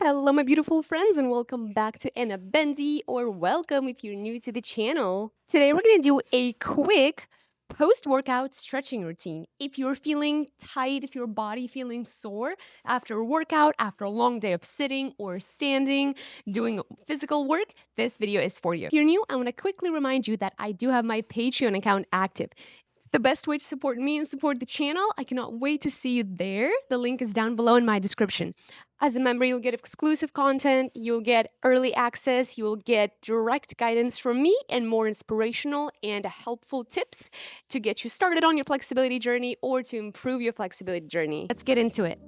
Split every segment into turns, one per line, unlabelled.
Hello, my beautiful friends, and welcome back to Anna Bendy, or welcome if you're new to the channel. Today, we're going to do a quick post workout stretching routine. If you're feeling tight, if your body feeling sore after a workout, after a long day of sitting or standing, doing physical work, this video is for you. If you're new, I want to quickly remind you that I do have my Patreon account active. It's the best way to support me and support the channel. I cannot wait to see you there. The link is down below in my description. As a member, you'll get exclusive content, you'll get early access, you'll get direct guidance from me, and more inspirational and helpful tips to get you started on your flexibility journey or to improve your flexibility journey. Let's get into it.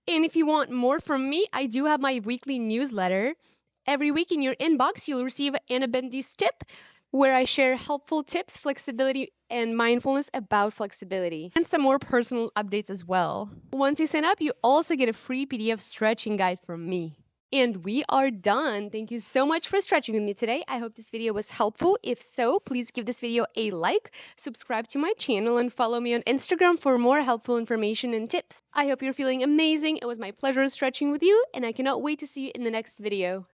And if you want more from me, I do have my weekly newsletter. Every week in your inbox, you'll receive Anna Bendy's tip, where I share helpful tips, flexibility, and mindfulness about flexibility, and some more personal updates as well. Once you sign up, you also get a free PDF stretching guide from me. And we are done. Thank you so much for stretching with me today. I hope this video was helpful. If so, please give this video a like, subscribe to my channel, and follow me on Instagram for more helpful information and tips. I hope you're feeling amazing. It was my pleasure stretching with you, and I cannot wait to see you in the next video.